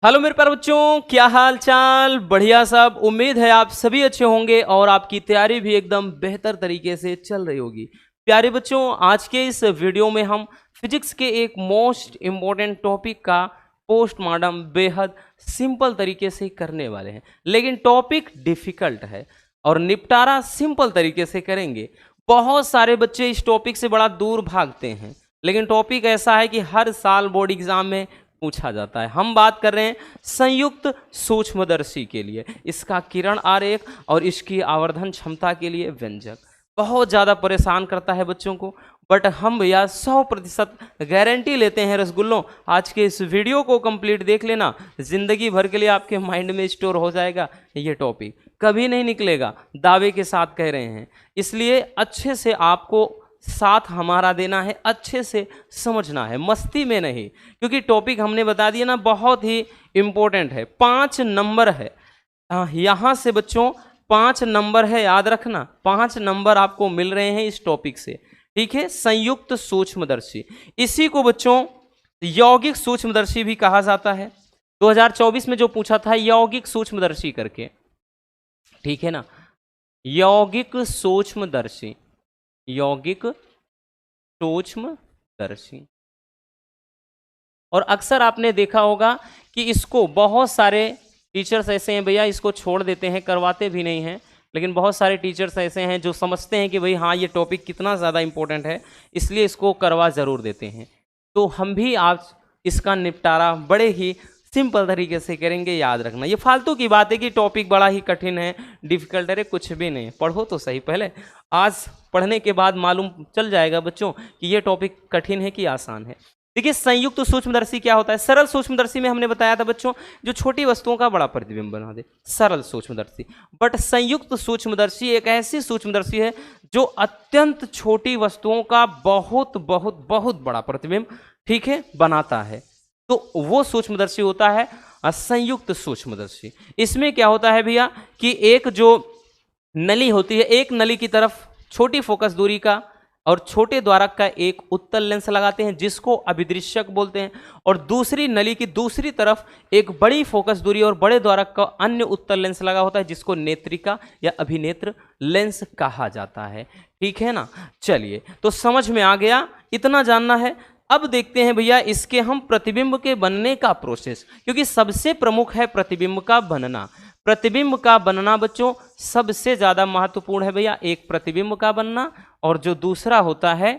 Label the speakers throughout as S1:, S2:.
S1: Hello मेरे प्यारे बच्चों, क्या हाल चाल। बढ़िया सब। उम्मीद है आप सभी अच्छे होंगे और आपकी तैयारी भी एकदम बेहतर तरीके से चल रही होगी। प्यारे बच्चों, आज के इस वीडियो में हम फिजिक्स के एक मोस्ट इम्पोर्टेंट टॉपिक का पोस्टमार्टम बेहद सिंपल तरीके से करने वाले हैं, लेकिन टॉपिक डिफिकल्ट है और निपटारा सिंपल तरीके से करेंगे। बहुत सारे बच्चे इस टॉपिक से बड़ा दूर भागते हैं, लेकिन टॉपिक ऐसा है कि हर साल बोर्ड एग्जाम में पूछा जाता है। हम बात कर रहे हैं संयुक्त सूक्ष्मदर्शी के लिए, इसका किरण आरेख और इसकी आवर्धन क्षमता के लिए व्यंजक बहुत ज़्यादा परेशान करता है बच्चों को। बट हम भैया 100% गारंटी लेते हैं रसगुल्लों, आज के इस वीडियो को कंप्लीट देख लेना, जिंदगी भर के लिए आपके माइंड में स्टोर हो जाएगा। ये टॉपिक कभी नहीं निकलेगा, दावे के साथ कह रहे हैं। इसलिए अच्छे से आपको साथ हमारा देना है, अच्छे से समझना है, मस्ती में नहीं, क्योंकि टॉपिक हमने बता दिया ना बहुत ही इम्पोर्टेंट है। 5 नंबर है यहाँ से बच्चों, 5 नंबर है, याद रखना। 5 नंबर आपको मिल रहे हैं इस टॉपिक से, ठीक है। संयुक्त सूक्ष्मदर्शी, इसी को बच्चों यौगिक सूक्ष्मदर्शी भी कहा जाता है। 2024 में जो पूछा था यौगिक सूक्ष्मदर्शी करके, ठीक है ना। यौगिक सूक्ष्मदर्शी, यौगिक सूक्ष्मदर्शी। और अक्सर आपने देखा होगा कि इसको बहुत सारे टीचर्स ऐसे हैं भैया, इसको छोड़ देते हैं, करवाते भी नहीं हैं। लेकिन बहुत सारे टीचर्स ऐसे हैं जो समझते हैं कि भाई हाँ ये टॉपिक कितना ज़्यादा इंपॉर्टेंट है, इसलिए इसको करवा ज़रूर देते हैं। तो हम भी आज इसका निपटारा बड़े ही सिंपल तरीके से करेंगे, याद रखना। ये फालतू की बात है कि टॉपिक बड़ा ही कठिन है, डिफिकल्ट है, कुछ भी नहीं। पढ़ो तो सही पहले, आज पढ़ने के बाद मालूम चल जाएगा बच्चों कि ये टॉपिक कठिन है कि आसान है। देखिए संयुक्त सूक्ष्मदर्शी क्या होता है। सरल सूक्ष्मदर्शी में हमने बताया था बच्चों, जो छोटी वस्तुओं का बड़ा प्रतिबिंब बना दे, सरल सूक्ष्मदर्शी। बट संयुक्त सूक्ष्मदर्शी एक ऐसी सूक्ष्मदर्शी है जो अत्यंत छोटी वस्तुओं का बहुत बहुत बहुत बड़ा प्रतिबिंब, ठीक है, बनाता है। तो वो सूक्ष्मदर्शी होता है संयुक्त सूक्ष्मदर्शी। इसमें क्या होता है भैया कि एक जो नली होती है, एक नली की तरफ छोटी फोकस दूरी का और छोटे द्वारक का एक उत्तल लेंस लगाते हैं जिसको अभिदृश्यक बोलते हैं, और दूसरी नली की दूसरी तरफ एक बड़ी फोकस दूरी और बड़े द्वारक का अन्य उत्तल लेंस लगा होता है जिसको नेत्रिका या अभिनेत्र लेंस कहा जाता है, ठीक है ना। चलिए, तो समझ में आ गया, इतना जानना है। अब देखते हैं भैया इसके हम प्रतिबिंब के बनने का प्रोसेस, क्योंकि सबसे प्रमुख है प्रतिबिंब का बनना। प्रतिबिंब का बनना बच्चों सबसे ज्यादा महत्वपूर्ण है भैया, एक प्रतिबिंब का बनना, और जो दूसरा होता है,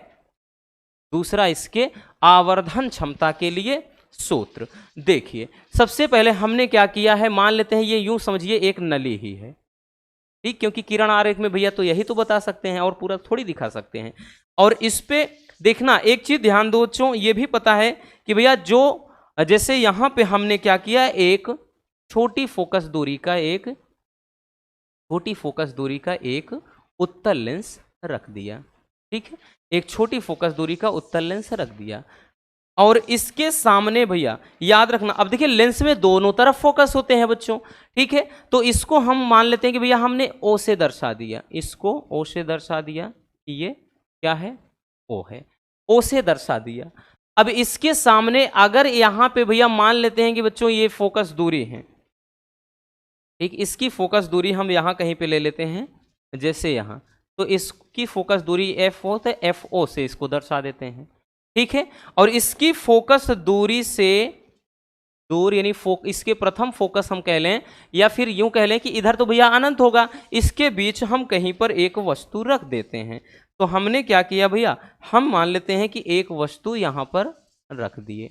S1: दूसरा इसके आवर्धन क्षमता के लिए सूत्र। देखिए सबसे पहले हमने क्या किया है, मान लेते हैं ये यूं समझिए एक नली ही है, ठीक, क्योंकि किरण आरेख में भैया तो यही तो बता सकते हैं और पूरा थोड़ी दिखा सकते हैं। और इस पे देखना एक चीज ध्यान दो बच्चों, ये भी पता है कि भैया जो जैसे यहां पे हमने क्या किया, एक छोटी फोकस दूरी का एक उत्तल लेंस रख दिया, ठीक है, एक छोटी फोकस दूरी का उत्तल लेंस रख दिया। और इसके सामने भैया याद रखना, अब देखिए लेंस में दोनों तरफ फोकस होते हैं बच्चों, ठीक है। तो इसको हम मान लेते हैं कि भैया हमने ओ से दर्शा दिया, इसको ओ से दर्शा दिया कि ये क्या है, ओ है, ओ से दर्शा दिया। अब इसके सामने अगर यहां पे भैया मान लेते हैं कि बच्चों ये फोकस दूरी है, ठीक, इसकी फोकस दूरी हम यहां कहीं पे ले लेते हैं, जैसे यहां, तो इसकी फोकस दूरी एफ हो, तो एफ ओ से इसको दर्शा देते हैं, ठीक है। और इसकी फोकस दूरी से दूर यानी इसके प्रथम फोकस हम कह लें, या फिर यूं कह लें कि इधर तो भैया अनंत होगा, इसके बीच हम कहीं पर एक वस्तु रख देते हैं। तो हमने क्या किया भैया, हम मान लेते हैं कि एक वस्तु यहां पर रख दिए,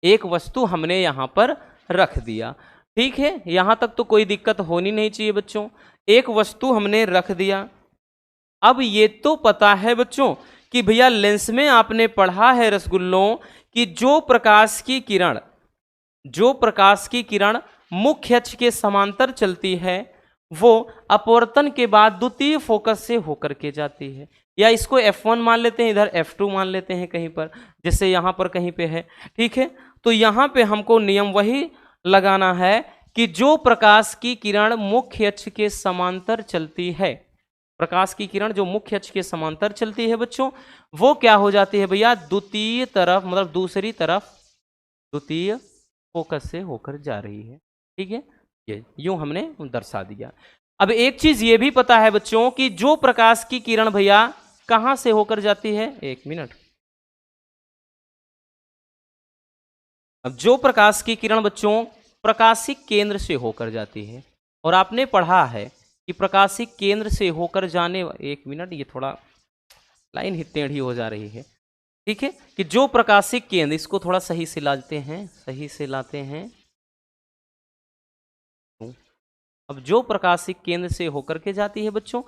S1: एक वस्तु हमने यहां पर रख दिया, ठीक है। यहां तक तो कोई दिक्कत होनी नहीं चाहिए बच्चों, एक वस्तु हमने रख दिया। अब ये तो पता है बच्चों कि भैया लेंस में आपने पढ़ा है रसगुल्लों कि जो प्रकाश की किरण मुख्य अक्ष के समांतर चलती है वो अपवर्तन के बाद द्वितीय फोकस से होकर के जाती है, या इसको F1 मान लेते हैं, इधर F2 मान लेते हैं कहीं पर, जैसे यहां पर कहीं पे है, ठीक है। तो यहां पे हमको नियम वही लगाना है कि जो प्रकाश की किरण मुख्य अक्ष के समांतर चलती है, प्रकाश की किरण जो मुख्य अक्ष के समांतर चलती है बच्चों, वो क्या हो जाती है भैया, द्वितीय तरफ, मतलब दूसरी तरफ द्वितीय फोकस से होकर जा रही है। ठीक है, ये यूं हमने दर्शा दिया। अब एक चीज ये भी पता है बच्चों कि जो प्रकाश की किरण भैया कहां से होकर जाती है, एक मिनट। अब जो प्रकाश की किरण बच्चों प्रकाशिक केंद्र से होकर जाती है, और आपने पढ़ा है कि प्रकाशिक केंद्र से होकर जाने, एक मिनट, ये थोड़ा लाइन ही टेढ़ी हो जा रही है। ठीक है, कि जो प्रकाशिक केंद्र, इसको थोड़ा सही से लाते हैं, सही से लाते हैं। अब जो प्रकाशिक केंद्र से होकर के जाती है बच्चों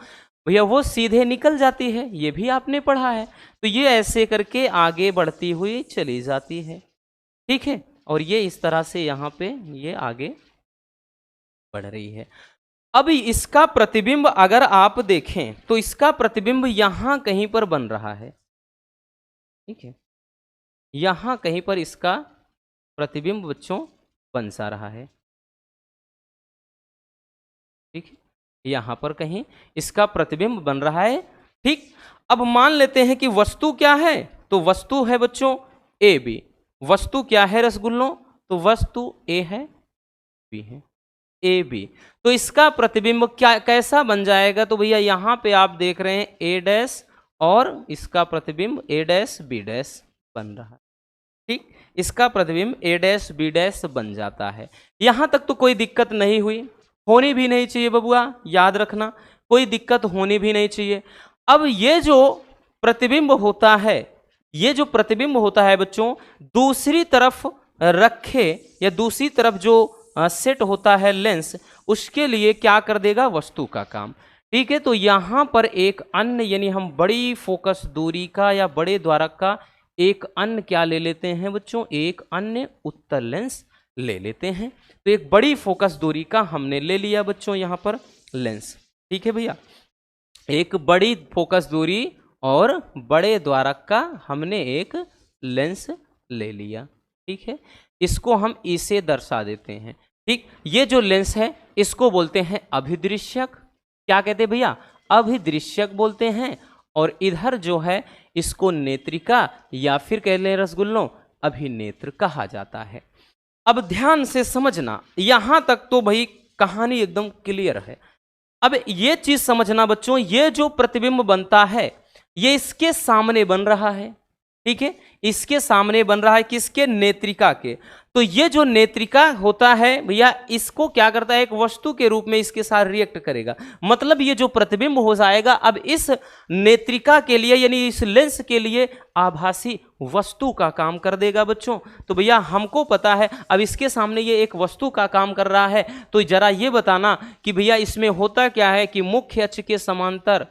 S1: भैया वो सीधे निकल जाती है, ये भी आपने पढ़ा है। तो ये ऐसे करके आगे बढ़ती हुई चली जाती है। ठीक है, और ये इस तरह से यहाँ पे ये आगे बढ़ रही है। अब इसका प्रतिबिंब अगर आप देखें तो इसका प्रतिबिंब यहां कहीं पर बन रहा है। ठीक है, यहां कहीं पर इसका प्रतिबिंब बच्चों बन सा रहा है। ठीक है, यहां पर कहीं इसका प्रतिबिंब बन रहा है। ठीक, अब मान लेते हैं कि वस्तु क्या है, तो वस्तु है बच्चों ए बी। वस्तु क्या है रसगुल्लों, तो वस्तु ए है, बी है, ए बी। तो इसका प्रतिबिंब क्या कैसा बन जाएगा, तो भैया यहां पे आप देख रहे हैं ए डैश और इसका प्रतिबिंब ए डैश बी डैश बन रहा है। ठीक, इसका प्रतिबिंब ए डैश बी डैश बन जाता है। यहां तक तो कोई दिक्कत नहीं हुई, होनी भी नहीं चाहिए बबुआ, याद रखना कोई दिक्कत होनी भी नहीं चाहिए। अब ये जो प्रतिबिंब होता है, ये जो प्रतिबिंब होता है बच्चों दूसरी तरफ रखे या दूसरी तरफ जो सेट होता है लेंस, उसके लिए क्या कर देगा, वस्तु का काम। ठीक है, तो यहां पर एक अन्य यानी हम बड़ी फोकस दूरी का या बड़े द्वारक का एक अन्य क्या ले लेते हैं बच्चों, एक अन्य उत्तल लेंस ले लेते हैं। तो एक बड़ी फोकस दूरी का हमने ले लिया बच्चों यहां पर लेंस। ठीक है भैया, एक बड़ी फोकस दूरी और बड़े द्वारक का हमने एक लेंस ले लिया। ठीक है, इसको हम इसे दर्शा देते हैं। ठीक, ये जो लेंस है इसको बोलते हैं अभिदृश्यक। क्या कहते हैं भैया, अभिदृश्यक बोलते हैं। और इधर जो है इसको नेत्रिका या फिर कह लें रसगुल्लों अभिनेत्र कहा जाता है। अब ध्यान से समझना, यहां तक तो भाई कहानी एकदम क्लियर है। अब ये चीज समझना बच्चों, ये जो प्रतिबिंब बनता है ये इसके सामने बन रहा है। ठीक है, इसके सामने बन रहा है, किसके, नेत्रिका के। तो ये जो नेत्रिका होता है भैया इसको क्या करता है, एक वस्तु के रूप में इसके साथ रिएक्ट करेगा। मतलब ये जो प्रतिबिंब हो जाएगा अब इस नेत्रिका के लिए यानी इस लेंस के लिए आभासी वस्तु का काम कर देगा बच्चों। तो भैया हमको पता है अब इसके सामने ये एक वस्तु का काम कर रहा है। तो जरा ये बताना कि भैया इसमें होता क्या है कि मुख्य अक्ष के समांतर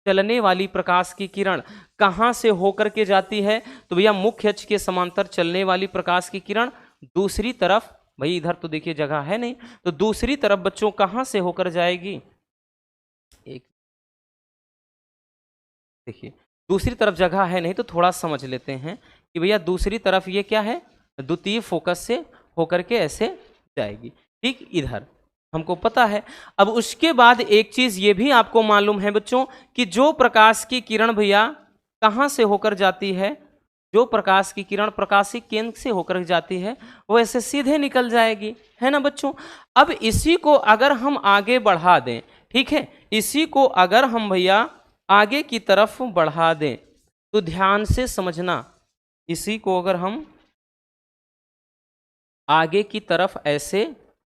S1: चलने वाली प्रकाश की किरण कहां से होकर के जाती है, तो भैया मुख्य अक्ष के समांतर चलने वाली प्रकाश की किरण दूसरी तरफ, भाई इधर तो देखिए जगह है नहीं, तो दूसरी तरफ बच्चों कहां से होकर जाएगी, एक देखिए दूसरी तरफ जगह है नहीं, तो थोड़ा समझ लेते हैं कि भैया दूसरी तरफ ये क्या है, द्वितीय फोकस से होकर के ऐसे जाएगी। ठीक, इधर हमको पता है। अब उसके बाद एक चीज ये भी आपको मालूम है बच्चों कि जो प्रकाश की किरण भैया कहां से होकर जाती है, जो प्रकाश की किरण प्रकाशिक केंद्र से होकर जाती है वो ऐसे सीधे निकल जाएगी, है ना बच्चों। अब इसी को अगर हम आगे बढ़ा दें, ठीक है, इसी को अगर हम भैया आगे की तरफ बढ़ा दें तो ध्यान से समझना, इसी को अगर हम आगे की तरफ ऐसे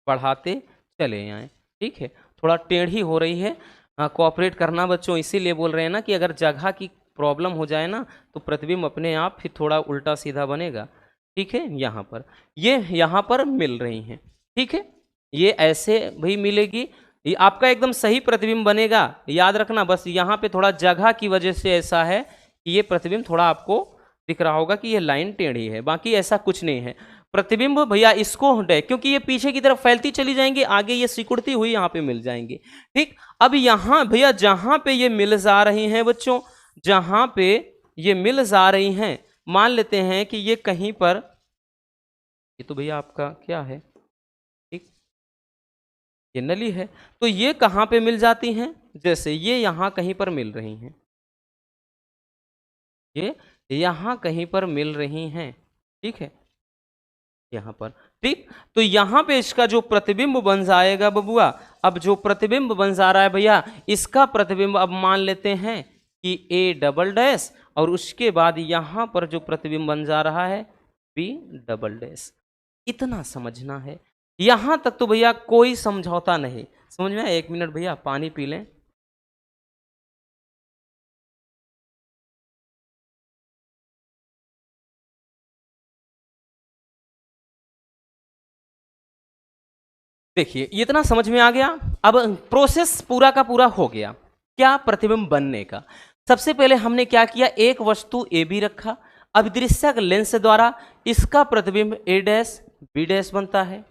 S1: बढ़ाते चले आए, ठीक है, थोड़ा टेढ़ी हो रही है, कोऑपरेट करना बच्चों, इसीलिए बोल रहे हैं ना कि अगर जगह की प्रॉब्लम हो जाए ना तो प्रतिबिंब अपने आप फिर थोड़ा उल्टा सीधा बनेगा। ठीक है, यहाँ पर ये यहाँ पर मिल रही हैं, ठीक है, ये ऐसे भी मिलेगी, ये आपका एकदम सही प्रतिबिंब बनेगा। याद रखना बस यहाँ पे थोड़ा जगह की वजह से ऐसा है कि ये प्रतिबिंब थोड़ा आपको दिख रहा होगा कि ये लाइन टेढ़ी है, बाकी ऐसा कुछ नहीं है। प्रतिबिंब भैया इसको हटे क्योंकि ये पीछे की तरफ फैलती चली जाएंगी, आगे ये सिकुड़ती हुई यहाँ पे मिल जाएंगी। ठीक, अब यहाँ भैया जहाँ पे ये मिल जा रही हैं बच्चों, जहाँ पे ये मिल जा रही हैं, मान लेते हैं कि ये कहीं पर, ये तो भैया आपका क्या है, ठीक, ये नली है, तो ये कहाँ पे मिल जाती हैं, जैसे ये यहाँ कहीं पर मिल रही हैं, ये यहाँ कहीं पर मिल रही हैं, ठीक है, यहाँ पर। ठीक, तो यहाँ पे इसका जो प्रतिबिंब बन जाएगा बबुआ, अब जो प्रतिबिंब बन जा रहा है भैया, इसका प्रतिबिंब अब मान लेते हैं कि ए डबल डैश, और उसके बाद यहाँ पर जो प्रतिबिंब बन जा रहा है बी डबल डैश। इतना समझना है, यहाँ तक तो भैया कोई समझौता नहीं। समझ में आया? 1 मिनट भैया पानी पी लें। देखिए इतना समझ में आ गया। अब प्रोसेस पूरा का पूरा हो गया क्या? प्रतिबिंब बनने का। सबसे पहले हमने क्या किया, एक वस्तु ए बी रखा, अब दृश्यक लेंस द्वारा इसका प्रतिबिंब ए डैश बी डैश बनता है,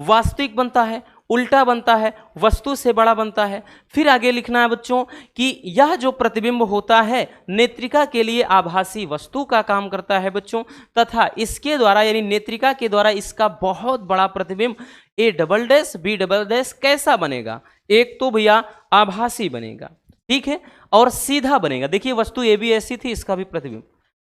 S1: वास्तविक बनता है, उल्टा बनता है, वस्तु से बड़ा बनता है। फिर आगे लिखना है बच्चों कि यह जो प्रतिबिंब होता है नेत्रिका के लिए आभासी वस्तु का काम करता है बच्चों, तथा इसके द्वारा यानी नेत्रिका के द्वारा इसका बहुत बड़ा प्रतिबिंब A double dash B double dash कैसा बनेगा? एक तो भैया आभासी बनेगा, ठीक है, और सीधा बनेगा। देखिए वस्तु ए बी ऐसी थी, इसका भी प्रतिबिंब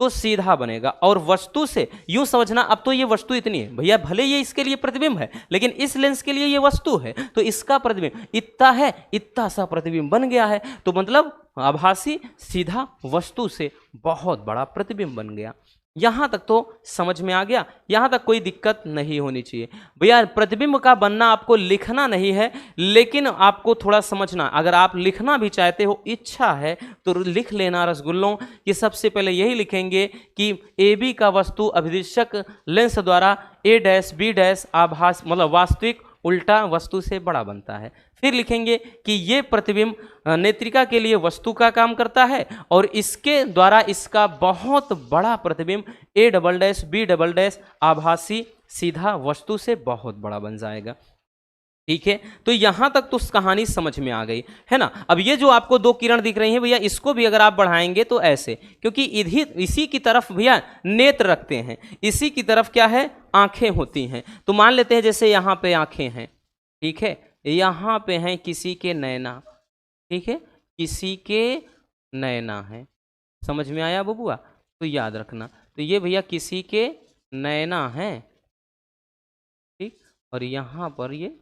S1: तो सीधा बनेगा, और वस्तु से यूं समझना, अब तो ये वस्तु इतनी है भैया, भले ये इसके लिए प्रतिबिंब है लेकिन इस लेंस के लिए ये वस्तु है, तो इसका प्रतिबिंब इतना है, इतना सा प्रतिबिंब बन गया है, तो मतलब आभासी सीधा वस्तु से बहुत बड़ा प्रतिबिंब बन गया। यहां तक तो समझ में आ गया, यहां तक कोई दिक्कत नहीं होनी चाहिए भैया। प्रतिबिंब का बनना आपको लिखना नहीं है, लेकिन आपको थोड़ा समझना, अगर आप लिखना भी चाहते हो, इच्छा है तो लिख लेना रसगुल्लों कि सबसे पहले यही लिखेंगे कि ए बी का वस्तु अभिदृश्यक लेंस द्वारा ए डैश बी डैश आभास मतलब वास्तविक उल्टा वस्तु से बड़ा बनता है। फिर लिखेंगे कि ये प्रतिबिंब नेत्रिका के लिए वस्तु का काम करता है, और इसके द्वारा इसका बहुत बड़ा प्रतिबिंब A double dash B double dash आभासी सीधा वस्तु से बहुत बड़ा बन जाएगा। ठीक है, तो यहां तक तो कहानी समझ में आ गई है ना। अब ये जो आपको 2 किरण दिख रही हैं भैया, इसको भी अगर आप बढ़ाएंगे तो ऐसे, क्योंकि इसी की तरफ भैया नेत्र रखते हैं, इसी की तरफ क्या है, आंखें होती हैं। तो मान लेते हैं जैसे यहाँ पे आंखें हैं, ठीक है, यहाँ पे हैं किसी के नैना, ठीक है, किसी के नैना है। समझ में आया बबुआ? तो याद रखना, तो ये भैया किसी के नैना है, ठीक, और यहाँ पर ये,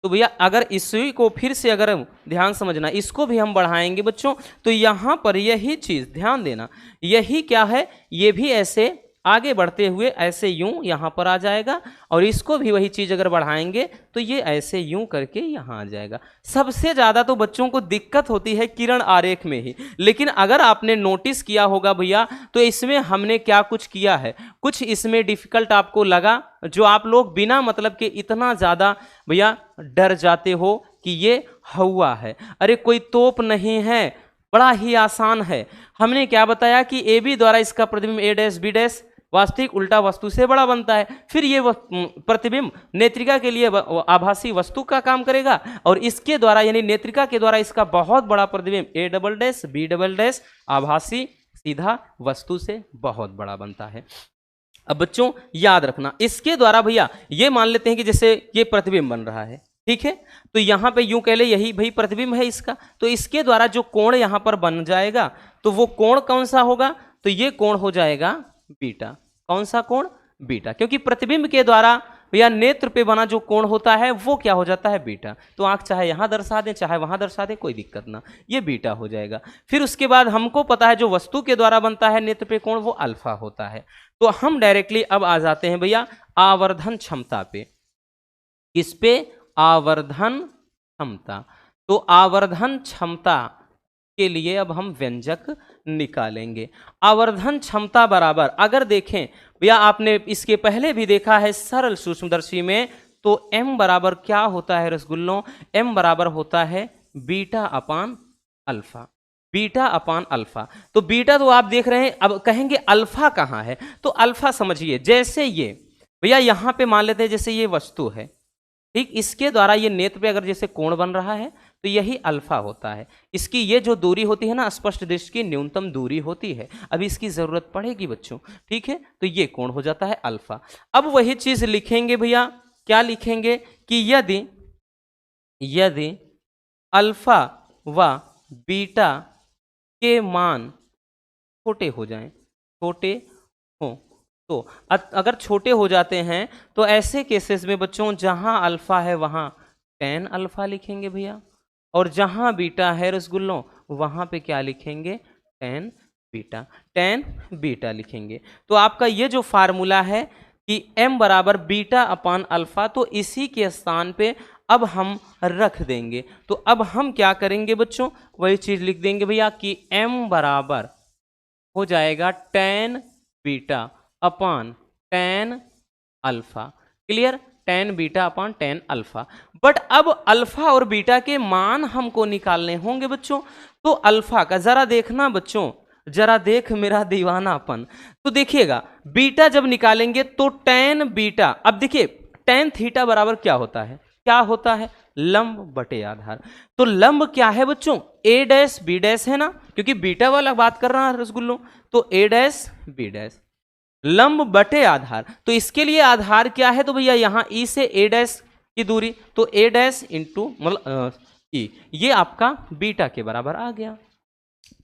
S1: तो भैया अगर इसी को फिर से अगर ध्यान समझना, इसको भी हम बढ़ाएंगे बच्चों, तो यहाँ पर यही चीज ध्यान देना, यही क्या है, ये भी ऐसे आगे बढ़ते हुए ऐसे यूं यहाँ पर आ जाएगा, और इसको भी वही चीज अगर बढ़ाएंगे तो ये ऐसे यूं करके यहाँ आ जाएगा। सबसे ज्यादा तो बच्चों को दिक्कत होती है किरण आरेख में ही, लेकिन अगर आपने नोटिस किया होगा भैया, तो इसमें हमने क्या कुछ किया है, कुछ इसमें डिफिकल्ट आपको लगा, जो आप लोग बिना मतलब के इतना ज्यादा भैया डर जाते हो कि ये हवा है, अरे कोई तोप नहीं है, बड़ा ही आसान है। हमने क्या बताया कि ए बी द्वारा इसका प्रतिबिंब ए डैश बी डैश वास्तविक उल्टा वस्तु से बड़ा बनता है, फिर ये प्रतिबिंब नेत्रिका के लिए आभासी वस्तु का काम करेगा, और इसके द्वारा यानी नेत्रिका के द्वारा इसका बहुत बड़ा प्रतिबिंब A double dash B double dash आभासी सीधा वस्तु से बहुत बड़ा बनता है। अब बच्चों याद रखना, इसके द्वारा भैया ये मान लेते हैं कि जैसे ये प्रतिबिंब बन रहा है, ठीक है, तो यहां पे यूं कह ले यही भाई प्रतिबिंब है इसका, तो इसके द्वारा जो कोण यहां पर बन जाएगा, तो वो कोण कौन सा होगा, तो ये कोण हो जाएगा बीटा। कौन सा कोण? बीटा, क्योंकि प्रतिबिंब के द्वारा या नेत्र पे बना जो कोण होता है वो क्या हो जाता है, बीटा। तो आंख चाहे यहां दर्शा दें चाहे वहां दर्शा दें, कोई दिक्कत ना, ये बीटा हो जाएगा। फिर उसके बाद हमको पता है जो वस्तु के द्वारा बनता है नेत्र पे कोण वो अल्फा होता है। तो हम डायरेक्टली अब आ जाते हैं भैया आवर्धन क्षमता पे। किस पे? आवर्धन क्षमता। तो आवर्धन क्षमता के लिए अब हम व्यंजक निकालेंगे। आवर्धन क्षमता बराबर, अगर देखें भैया आपने इसके पहले भी देखा है सरल सूक्ष्मदर्शी में, तो m बराबर क्या होता है रसगुल्लों, m बराबर होता है बीटा अपान अल्फा, बीटा अपान अल्फा। तो बीटा तो आप देख रहे हैं, अब कहेंगे अल्फा कहाँ है, तो अल्फा समझिए जैसे ये भैया यहाँ पे मान लेते हैं जैसे ये वस्तु है, ठीक, इसके द्वारा ये नेत्र पे अगर जैसे कोण बन रहा है तो यही अल्फा होता है। इसकी ये जो दूरी होती है ना, स्पष्ट दृष्टि की न्यूनतम दूरी होती है, अभी इसकी जरूरत पड़ेगी बच्चों, ठीक है, तो ये कोण हो जाता है अल्फा। अब वही चीज लिखेंगे भैया, क्या लिखेंगे कि यदि अल्फा व बीटा के मान छोटे हो जाएं, छोटे हो, तो अगर छोटे हो जाते हैं तो ऐसे केसेस में बच्चों जहां अल्फा है वहां tan अल्फा लिखेंगे भैया, और जहां बीटा है रसगुल्लों वहां पे क्या लिखेंगे, tan बीटा, tan बीटा लिखेंगे। तो आपका ये जो फार्मूला है कि m बराबर बीटा अपान अल्फा, तो इसी के स्थान पे अब हम रख देंगे। तो अब हम क्या करेंगे बच्चों, वही चीज लिख देंगे भैया कि m बराबर हो जाएगा tan beta upon tan alpha. Clear, tan beta upon tan alpha. But अब अल्फा और बीटा के मान हमको निकालने होंगे बच्चों। तो अल्फा का जरा देखना बच्चों, जरा देख मेरा दीवानापन। तो देखिएगा बीटा जब निकालेंगे तो tan बीटा, अब देखिए tan थीटा बराबर क्या होता है, क्या होता है, लंब बटे आधार। तो लंब क्या है बच्चों, a डैश b डैश है ना, क्योंकि बीटा वाला बात कर रहा है रसगुल्लों, तो a डैश b डैश लंब बटे आधार। तो इसके लिए आधार क्या है, तो भैया यहां e से a डैश की दूरी, तो a डैश इंटू मतलब e, ये आपका बीटा के बराबर आ गया।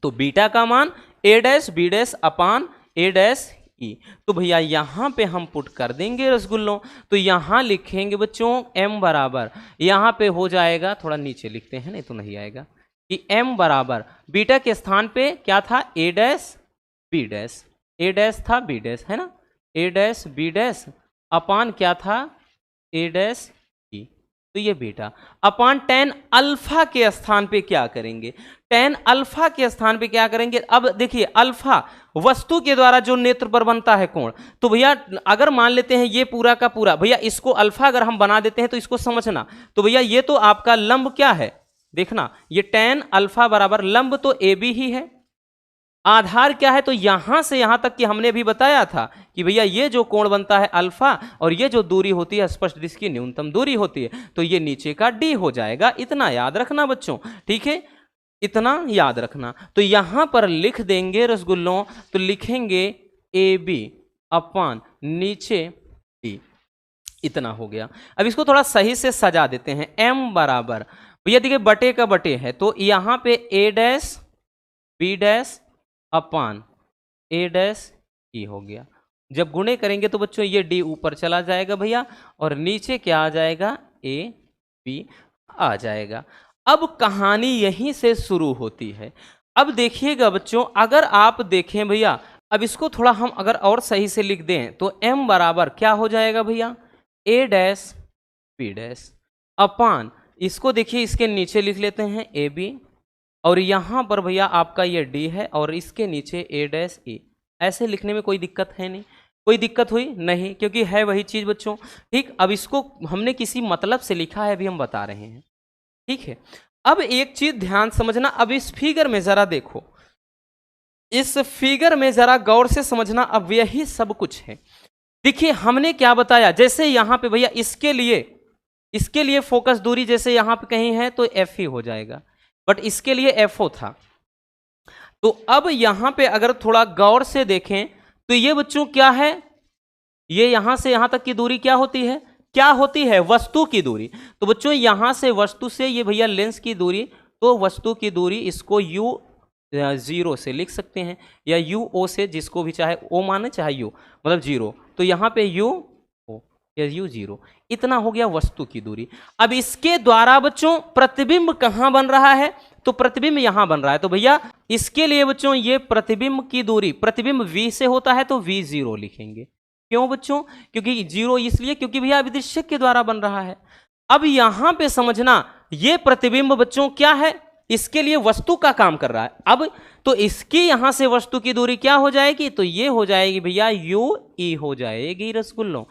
S1: तो बीटा का मान a dash b dash upon a dash ई। तो भैया यहां पे हम पुट कर देंगे रसगुल्लों। तो यहां लिखेंगे बच्चों m बराबर, यहां पे हो जाएगा, थोड़ा नीचे लिखते हैं नहीं तो नहीं आएगा, कि m बराबर बीटा के स्थान पे क्या था, a dash b dash, a dash था b डैश है ना, a डैश b डैश अपान क्या था, a डैश ई। तो ये बीटा अपान tan अल्फा के स्थान पे क्या करेंगे, tan अल्फा के स्थान पे क्या करेंगे। अब देखिए अल्फा वस्तु के द्वारा जो नेत्र पर बनता है कोण, तो भैया अगर मान लेते हैं ये पूरा का पूरा, भैया इसको अल्फा अगर हम बना देते हैं तो इसको समझना, तो भैया ये तो आपका लंब क्या है, देखना ये tan अल्फा बराबर लंब तो ए बी ही है, आधार क्या है, तो यहां से यहां तक कि हमने भी बताया था कि भैया ये जो कोण बनता है अल्फा, और ये जो दूरी होती है स्पष्ट दिश की न्यूनतम दूरी होती है, तो ये नीचे का d हो जाएगा। इतना याद रखना बच्चों, ठीक है, इतना याद रखना। तो यहां पर लिख देंगे रसगुल्लों, तो लिखेंगे ए बी अपान नीचे d, इतना हो गया। अब इसको थोड़ा सही से सजा देते हैं। m बराबर भैया देखिए बटे का बटे है, तो यहां पे a dash b dash upon a dash ई हो गया। जब गुणे करेंगे तो बच्चों ये d ऊपर चला जाएगा भैया, और नीचे क्या आ जाएगा, a b आ जाएगा। अब कहानी यहीं से शुरू होती है। अब देखिएगा बच्चों, अगर आप देखें भैया, अब इसको थोड़ा हम अगर और सही से लिख दें तो m बराबर क्या हो जाएगा भैया, a डैश b डैश अपान, इसको देखिए इसके नीचे लिख लेते हैं ए बी, और यहां पर भैया आपका ये डी है और इसके नीचे ए डैश ई। ऐसे लिखने में कोई दिक्कत है नहीं, कोई दिक्कत हुई नहीं, क्योंकि है वही चीज बच्चों। ठीक, अब इसको हमने किसी मतलब से लिखा है, अभी हम बता रहे हैं। ठीक है, अब एक चीज ध्यान समझना, अब इस फिगर में जरा देखो, इस फिगर में जरा गौर से समझना, अब यही सब कुछ है। देखिए हमने क्या बताया, जैसे यहां पे भैया इसके लिए फोकस दूरी जैसे यहां पे कहीं है तो एफ ही हो जाएगा, बट इसके लिए एफ ओ था। तो अब यहां पे अगर थोड़ा गौर से देखें तो ये बच्चों क्या है, ये यहां से यहां तक की दूरी क्या होती है, क्या होती है, वस्तु की दूरी। तो बच्चों यहां से वस्तु से ये भैया लेंस की दूरी, तो वस्तु की दूरी इसको u जीरो से लिख सकते हैं, या यू ओ से, जिसको भी चाहे ओ माने चाहे यू, मतलब जीरो, तो यहां पे यू ओ या यू जीरो, इतना हो गया वस्तु की दूरी। अब इसके द्वारा बच्चों प्रतिबिंब कहां बन रहा है, तो प्रतिबिंब यहां बन रहा है। तो भैया इसके लिए बच्चों ये प्रतिबिंब की दूरी, प्रतिबिंब v से होता है तो v जीरो लिखेंगे। क्यों बच्चों, क्योंकि जीरो इसलिए क्योंकि भैया विदृश्यक के द्वारा बन रहा है। अब यहां पे समझना, ये प्रतिबिंब बच्चों क्या है, इसके लिए वस्तु का काम कर रहा है। अब तो इसकी यहां से वस्तु की दूरी क्या हो जाएगी, तो ये हो जाएगी भैया यू ई हो जाएगी रसगुल्लों।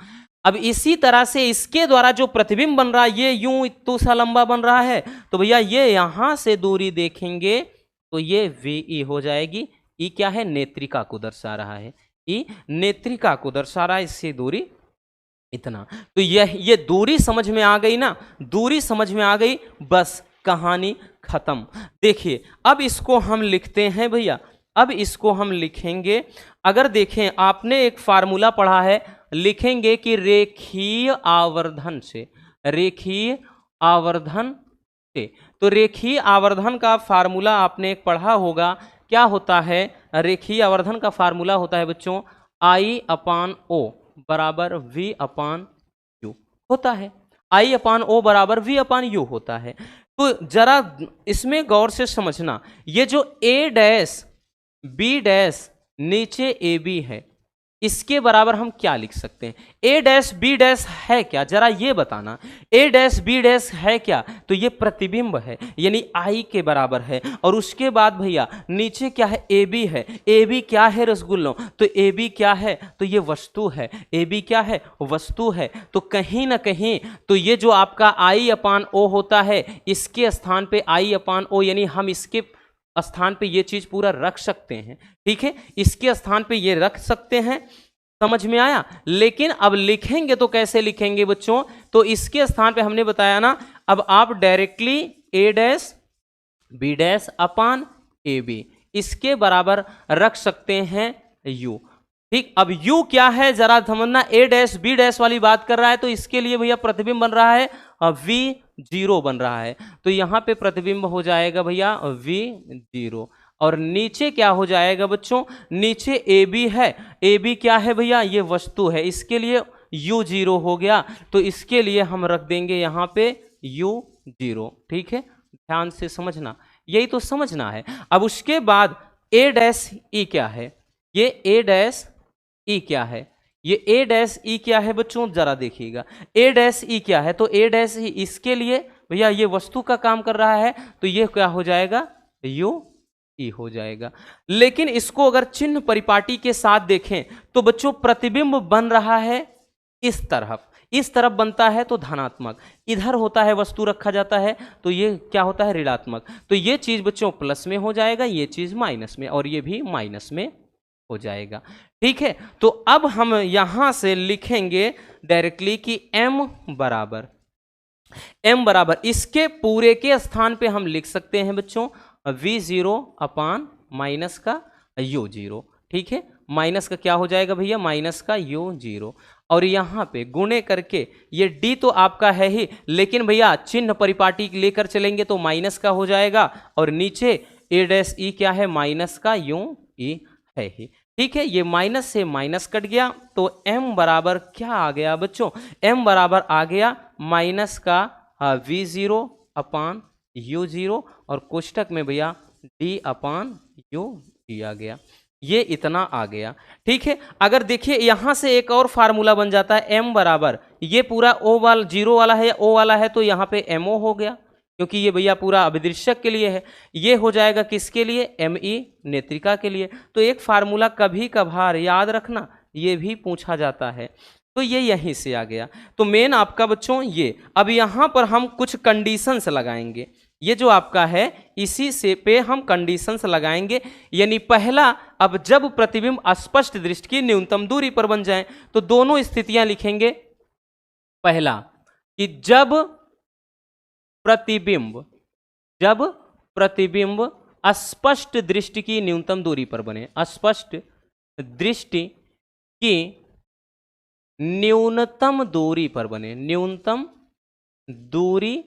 S1: अब इसी तरह से इसके द्वारा जो प्रतिबिंब बन रहा है, ये यूं इतना सा लंबा बन रहा है, तो भैया ये यहां से दूरी देखेंगे तो ये वी ई हो जाएगी। ई क्या है, नेत्रिका को दर्शा रहा है, ई नेत्रिका को दर्शा रहा है, इससे दूरी इतना। तो ये दूरी समझ में आ गई ना, दूरी समझ में आ गई, बस कहानी खत्म। देखिए अब इसको हम लिखते हैं भैया, अब इसको हम लिखेंगे, अगर देखें आपने एक फार्मूला पढ़ा है, लिखेंगे कि रेखीय आवर्धन से, रेखीय आवर्धन से, तो रेखीय आवर्धन का फार्मूला आपने एक पढ़ा होगा, क्या होता है, रेखीय आवर्धन का फार्मूला होता है बच्चों आई अपान ओ बराबर वी अपान यू होता है। आई अपान ओ बराबर वी अपान यू होता है। तो जरा इसमें गौर से समझना, ये जो ए डैश बी डैश नीचे ए बी है, इसके बराबर हम क्या लिख सकते हैं? ए डैश बी डैश है क्या, जरा ये बताना। ए डैश बी डैश है क्या? तो ये प्रतिबिंब है, यानी आई के बराबर है। और उसके बाद भैया नीचे क्या है? ए बी है। ए बी क्या है रसगुल्लों? तो ए बी क्या है? तो ये वस्तु है। ए बी क्या है? वस्तु है। तो कहीं ना कहीं तो ये जो आपका आई अपान ओ होता है, इसके स्थान पे आई अपान ओ, यानी हम इसके स्थान पे ये चीज पूरा रख सकते हैं। ठीक है, इसके स्थान पे ये रख सकते हैं। समझ में आया? लेकिन अब लिखेंगे तो कैसे लिखेंगे बच्चों? तो इसके स्थान पे हमने बताया ना, अब आप directly A dash B dash upon A B इसके बराबर रख सकते हैं यू। ठीक, अब यू क्या है जरा समझना। ए डैश बी डैश वाली बात कर रहा है, तो इसके लिए भैया प्रतिबिंब बन रहा है वी जीरो बन रहा है। तो यहां पे प्रतिबिंब हो जाएगा भैया वी जीरो। और नीचे क्या हो जाएगा बच्चों? नीचे ए बी है। ए बी क्या है भैया? ये वस्तु है, इसके लिए यू जीरो हो गया। तो इसके लिए हम रख देंगे यहां पे यू जीरो। ठीक है, ध्यान से समझना, यही तो समझना है। अब उसके बाद ए डैश ई क्या है? ये ए डैश ई क्या है? ये ए डैश ई क्या है बच्चों? जरा देखिएगा, ए डैश ई क्या है? तो ए डैश ई इसके लिए भैया ये वस्तु का काम कर रहा है, तो ये क्या हो जाएगा? यू ई हो जाएगा। लेकिन इसको अगर चिन्ह परिपाटी के साथ देखें तो बच्चों प्रतिबिंब बन रहा है इस तरफ बनता है तो धनात्मक, इधर होता है वस्तु रखा जाता है तो ये क्या होता है? ऋणात्मक। तो ये चीज बच्चों प्लस में हो जाएगा, ये चीज माइनस में, और ये भी माइनस में हो जाएगा। ठीक है, तो अब हम यहां से लिखेंगे डायरेक्टली कि m बराबर इसके पूरे के स्थान पे हम लिख सकते हैं बच्चों v जीरो अपान माइनस का u जीरो। ठीक है, माइनस का क्या हो जाएगा भैया? माइनस का u जीरो। और यहां पे गुणे करके ये d तो आपका है ही, लेकिन भैया चिन्ह परिपाटी लेकर चलेंगे तो माइनस का हो जाएगा। और नीचे a डैश ई क्या है? माइनस का u ई है ही। ठीक है, ये माइनस से माइनस कट गया, तो m बराबर क्या आ गया बच्चों? m बराबर आ गया माइनस का v जीरो अपान u जीरो, और कोष्टक में भैया d अपान u डी आ गया। ये इतना आ गया। ठीक है, अगर देखिए यहां से एक और फार्मूला बन जाता है m बराबर, ये पूरा o वाला जीरो वाला है या o वाला है, तो यहाँ पे mo हो गया, क्योंकि ये भैया पूरा अभिदृश्यक के लिए है। ये हो जाएगा किसके लिए? me नेत्रिका के लिए। तो एक फार्मूला कभी कभार याद रखना, ये भी पूछा जाता है, तो ये यहीं से आ गया। तो मेन आपका बच्चों ये, अब यहाँ पर हम कुछ कंडीशंस लगाएंगे। ये जो आपका है इसी से पे हम कंडीशंस लगाएंगे, यानी पहला, अब जब प्रतिबिंब अस्पष्ट दृष्टि की न्यूनतम दूरी पर बन जाए तो दोनों स्थितियां लिखेंगे। पहला कि जब प्रतिबिंब अस्पष्ट दृष्टि की न्यूनतम दूरी पर बने, अस्पष्ट दृष्टि की न्यूनतम दूरी पर बने, न्यूनतम दूरी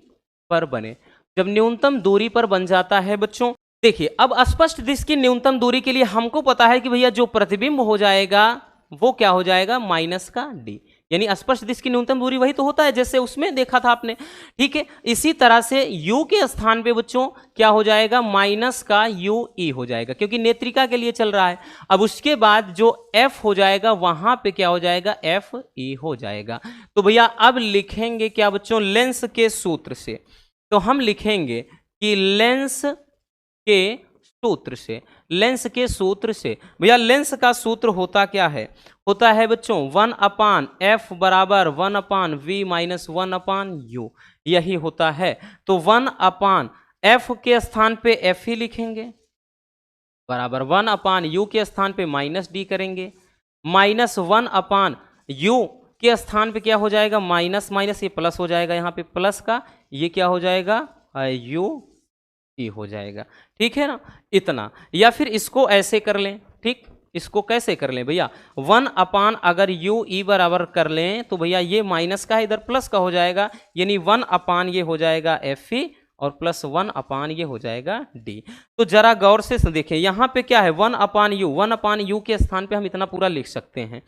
S1: पर बने। जब न्यूनतम दूरी पर बन जाता है बच्चों, देखिए अब अस्पष्ट दृष्टि की न्यूनतम दूरी के लिए हमको पता है कि भैया जो प्रतिबिंब हो जाएगा वो क्या हो जाएगा? माइनस का डी, यानी अस्पष्ट दृष्टि की न्यूनतम दूरी वही तो होता है जैसे उसमें देखा था आपने। ठीक है, इसी तरह से u के स्थान पे बच्चों क्या हो जाएगा? माइनस का u ई हो जाएगा, क्योंकि नेत्रिका के लिए चल रहा है। अब उसके बाद जो f हो जाएगा वहां पे क्या हो जाएगा? f ई हो जाएगा। तो भैया अब लिखेंगे क्या बच्चों? लेंस के सूत्र से। तो हम लिखेंगे कि लेंस के सूत्र से भैया लेंस का सूत्र होता क्या है? होता है बच्चों 1 अपान एफ बराबर 1 अपान वी माइनस 1 अपान यू, यही होता है। तो 1 अपान एफ के स्थान पे एफ ही लिखेंगे, बराबर 1 अपान यू के स्थान पे माइनस डी करेंगे, माइनस 1 अपान यू के स्थान पे क्या हो जाएगा? माइनस माइनस, ये प्लस हो जाएगा, यहाँ पे प्लस का ये क्या हो जाएगा? यू ई हो जाएगा। ठीक है ना, इतना। या फिर इसको ऐसे कर लें, ठीक, इसको कैसे कर लें भैया? 1 अपान अगर यू ई बराबर कर लें तो भैया ये माइनस का है, इधर प्लस का हो जाएगा, यानी 1 अपान ये हो जाएगा एफ ई और प्लस 1 अपान ये हो जाएगा डी। तो जरा गौर से देखें, यहाँ पे क्या है 1 अपान यू के स्थान पे हम इतना पूरा लिख सकते हैं।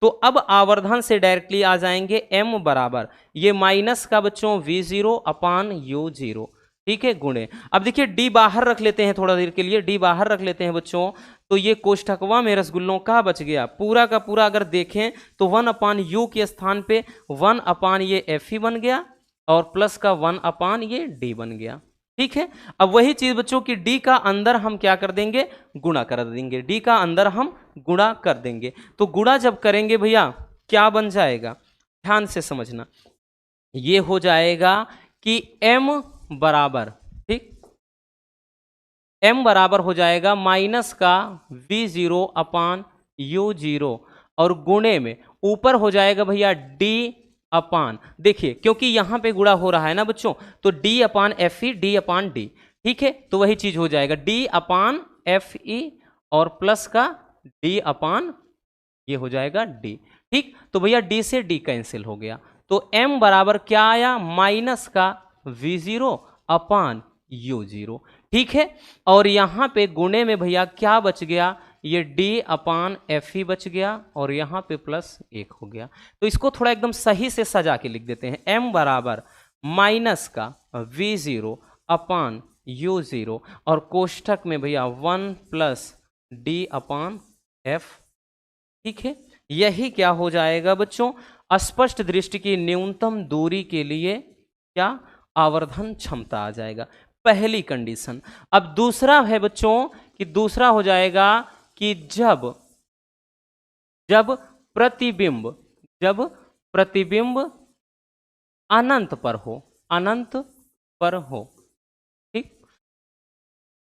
S1: तो अब आवर्धन से डायरेक्टली आ जाएंगे m बराबर ये माइनस का बच्चों v0 अपान u0, ठीक है, गुणे। अब देखिए d बाहर रख लेते हैं थोड़ा देर के लिए, d बाहर रख लेते हैं बच्चों, तो ये कोष्ठकवा में रसगुल्लों का बच गया पूरा का पूरा। अगर देखें तो 1/u के स्थान पे 1 ये f ही बन गया और प्लस का 1 ये d बन गया, ठीक है। अब वही चीज बच्चों की d का अंदर हम क्या कर देंगे, गुणा कर देंगे, d का अंदर हम गुणा कर देंगे। तो गुणा जब करेंगे भैया क्या बन जाएगा, ध्यान से समझना, ये हो जाएगा कि m बराबर, ठीक, m बराबर हो जाएगा माइनस का v0 अपान u0 और गुणे में ऊपर हो जाएगा भैया d अपान, देखिए क्योंकि यहां पे गुणा हो रहा है ना बच्चों, तो d upon F E, D अपान डी, ठीक है। तो वही चीज हो जाएगा d अपान एफ ई और प्लस का d अपान ये हो जाएगा d, ठीक। तो भैया d से d कैंसिल हो गया, तो m बराबर क्या आया, माइनस का v0 अपान u0, ठीक है। और यहां पे गुणे में भैया क्या बच गया, ये d अपान एफ ही बच गया और यहाँ पे प्लस 1 हो गया। तो इसको थोड़ा एकदम सही से सजा के लिख देते हैं, m बराबर माइनस का v0 अपान u0 और कोष्ठक में भैया 1 प्लस d अपान f, ठीक है। यही क्या हो जाएगा बच्चों, अस्पष्ट दृष्टि की न्यूनतम दूरी के लिए क्या आवर्धन क्षमता आ जाएगा, पहली कंडीशन। अब दूसरा है बच्चों कि दूसरा हो जाएगा कि जब प्रतिबिंब अनंत पर हो, ठीक।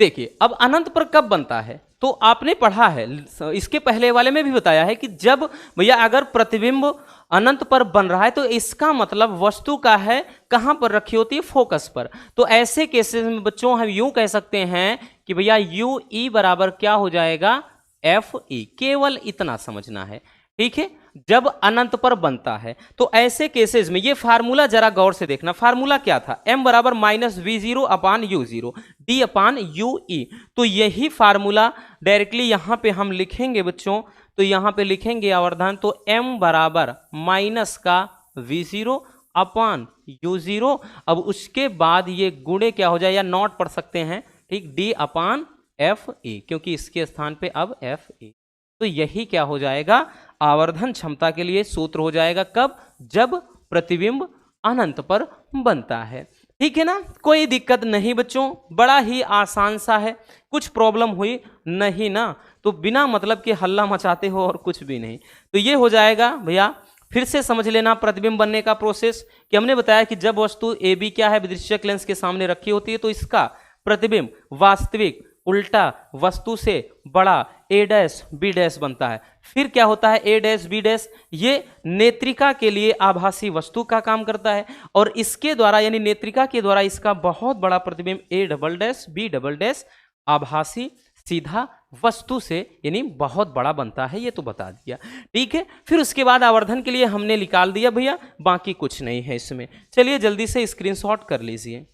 S1: देखिए अब अनंत पर कब बनता है, तो आपने पढ़ा है, इसके पहले वाले में भी बताया है कि जब भैया अगर प्रतिबिंब अनंत पर बन रहा है तो इसका मतलब वस्तु का है कहां पर रखी होती है, फोकस पर। तो ऐसे केसेस में बच्चों हम यूं कह सकते हैं कि भैया यू ई बराबर क्या हो जाएगा, एफ ई, केवल इतना समझना है, ठीक है, जब अनंत पर बनता है। तो ऐसे केसेस में ये फार्मूला जरा गौर से देखना, फार्मूला क्या था, m बराबर माइनस v0 अपान u0 d अपान u ई। तो यही फार्मूला डायरेक्टली यहां पे हम लिखेंगे बच्चों, तो यहां पे लिखेंगे आवर्धन, तो m बराबर माइनस का v0 अपान u0, अब उसके बाद ये गुणे क्या हो जाए या नॉट पढ़ सकते हैं, ठीक, d अपान एफ ई, क्योंकि इसके स्थान पे अब एफ ई। तो यही क्या हो जाएगा, आवर्धन क्षमता के लिए सूत्र हो जाएगा, कब, जब प्रतिबिंब अनंत पर बनता है, ठीक है ना। कोई दिक्कत नहीं बच्चों, बड़ा ही आसान सा है, कुछ प्रॉब्लम हुई नहीं ना, तो बिना मतलब के हल्ला मचाते हो और कुछ भी नहीं। तो ये हो जाएगा भैया, फिर से समझ लेना प्रतिबिंब बनने का प्रोसेस, कि हमने बताया कि जब वस्तु ए बी क्या है विदृश्यक लेंस के सामने रखी होती है तो इसका प्रतिबिंब वास्तविक उल्टा वस्तु से बड़ा ए डैश बी डैश बनता है। फिर क्या होता है, ए डैश बी डैश ये नेत्रिका के लिए आभासी वस्तु का काम करता है और इसके द्वारा यानी नेत्रिका के द्वारा इसका बहुत बड़ा प्रतिबिंब A double dash B double dash आभासी सीधा वस्तु से यानी बहुत बड़ा बनता है, ये तो बता दिया, ठीक है। फिर उसके बाद आवर्धन के लिए हमने निकाल दिया भैया, बाकी कुछ नहीं है इसमें। चलिए जल्दी से स्क्रीनशॉट कर लीजिए,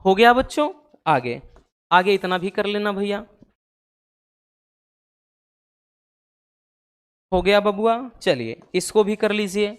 S1: हो गया बच्चों। आगे इतना भी कर लेना भैया, हो गया बबुआ, चलिए इसको भी कर लीजिए,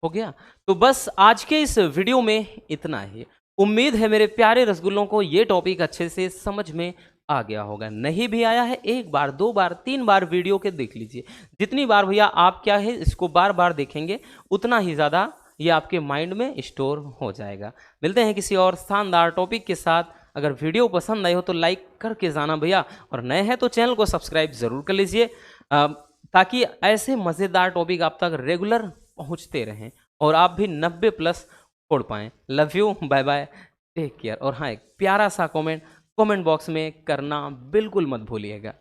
S1: हो गया। तो बस आज के इस वीडियो में इतना ही। उम्मीद है मेरे प्यारे रसगुल्लों को ये टॉपिक अच्छे से समझ में आ गया होगा। नहीं भी आया है, एक बार, दो बार, 3 बार वीडियो के देख लीजिए। जितनी बार भैया आप क्या है इसको बार बार देखेंगे उतना ही ज़्यादा ये आपके माइंड में स्टोर हो जाएगा। मिलते हैं किसी और शानदार टॉपिक के साथ। अगर वीडियो पसंद आई हो तो लाइक करके जाना भैया, और नए हैं तो चैनल को सब्सक्राइब जरूर कर लीजिए, ताकि ऐसे मज़ेदार टॉपिक आप तक रेगुलर पहुंचते रहें और आप भी 90+ छोड़ पाएँ। Love you, bye bye, take care. और हाँ, एक प्यारा सा कमेंट बॉक्स में करना बिल्कुल मत भूलिएगा।